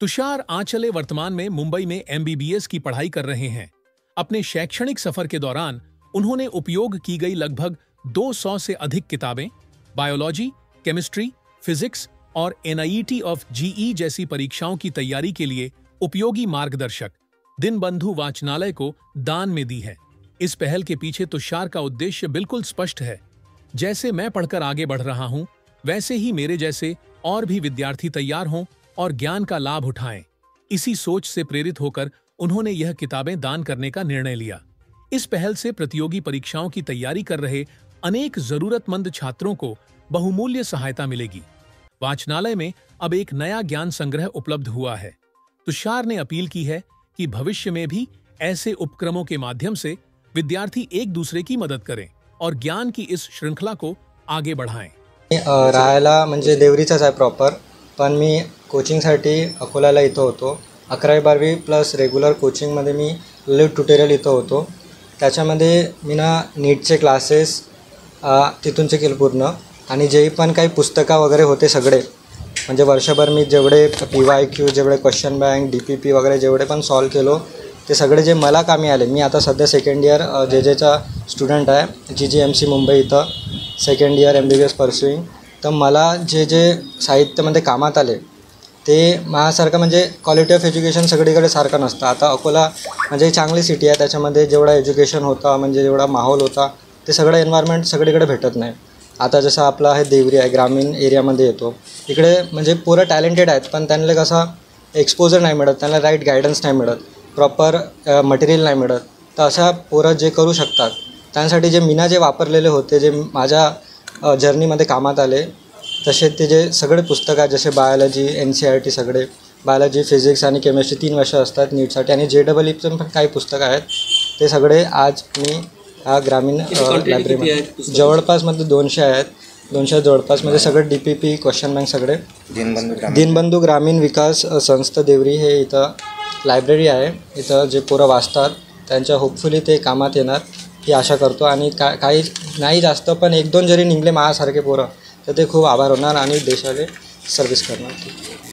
तुषार आंचले वर्तमान में मुंबई में एमबीबीएस की पढ़ाई कर रहे हैं। अपने शैक्षणिक सफर के दौरान उन्होंने उपयोग की गई लगभग 200 से अधिक किताबें, बायोलॉजी, केमिस्ट्री, फिजिक्स और एनआईटी ऑफ जीई जैसी परीक्षाओं की तैयारी के लिए उपयोगी मार्गदर्शक दीनबंधु वाचनालय को दान में दी है। इस पहल के पीछे तुषार का उद्देश्य बिल्कुल स्पष्ट है। जैसे मैं पढ़कर आगे बढ़ रहा हूं, वैसे ही मेरे जैसे और भी विद्यार्थी तैयार हों और ज्ञान का लाभ उठाएं। इसी सोच से प्रेरित होकर उन्होंने यह किताबें दान करने का निर्णय लिया। इस पहल से प्रतियोगी परीक्षाओं की तैयारी कर रहे अनेक जरूरतमंद छात्रों को बहुमूल्य सहायता मिलेगी। वाचनालय में अब एक नया ज्ञान संग्रह उपलब्ध हुआ है। तुषार ने अपील की है कि भविष्य में भी ऐसे उपक्रमों के माध्यम से विद्यार्थी एक दूसरे की मदद करें और ज्ञान की इस श्रृंखला को आगे बढ़ाएं। राहायला म्हणजे देवरीचाच आहे प्रॉपर, पण मी कोचिंगसाठी अकोल्याला इथं होतो। 11वी-12वी प्लस रेग्युलर कोचिंगमध्ये मी लाईव्ह ट्युटोरियल इथं होतो। त्याच्यामध्ये मी नीटचे क्लासेस तिथूनचे केले पूर्ण, आणि जेही पण काही पुस्तकं वगैरे होते सगळे, म्हणजे वर्षभर मी जेवढे PYQ, जेवढे क्वेश्चन बँक, DPP वगैरे जेवढे पण सॉल्व केलो ते सगळे जे मला कामी आले। मी आता सध्या सेकंड इयर JJचा स्टुडंट आहे, GGMC मुंबई इथं सेकंड इयर MBBS परस्युईंग। तर मला जे जे साहित्यामध्ये कामात आले ते माझ्यासारखं म्हणजे क्वालिटी ऑफ एज्युकेशन सगळीकडे सारखं नसतं। आता अकोला म्हणजे चांगली सिटी आहे, त्याच्यामध्ये जेवढा एज्युकेशन होता, म्हणजे जेवढा माहोल होता, ते सगळं एन्व्हायरमेंट सगळीकडे भेटत नाही। आता जसं आपला हे देवरी आहे, ग्रामीण एरियामध्ये येतो, इकडे म्हणजे पोरं टॅलेंटेड आहेत, पण त्यांना कसा एक्सपोजर नाही मिळत, त्यांना राईट गायडन्स नाही मिळत, प्रॉपर मटेरियल नाही मिळत। तर अशा पोरं जे करू शकतात त्यांसाठी जे मीना जे वापरलेले होते, जे माझ्या जर्नीमध्ये कामात आले, तसे ते जे सगळे पुस्तक आहेत, जसे बायोलॉजी, NCERT सगळे बायोलॉजी, फिजिक्स आणि केमिस्ट्री 3 वर्ष असतात नीटसाठी, आणि JEE पण काही पुस्तकं आहेत, ते सगळे आज मी ह्या ग्रामीण लायब्ररीमध्ये जवळपासमध्ये 200 आहेत, 200 जवळपासमध्ये सगळे DPP, क्वेश्चन बँक सगळे। दीनबंधू ग्रामीण विकास संस्था देवरी हे इथं लायब्ररी आहे। इथं जे पोरं वाचतात त्यांच्या होपफुली ते कामात येणार ही आशा करतो, आणि काही नाही जास्त पण 1-2 जरी निघले माझ्यासारखे पोरं तर ते खूप आभार होणार आणि देशाला सर्व्हिस करणार।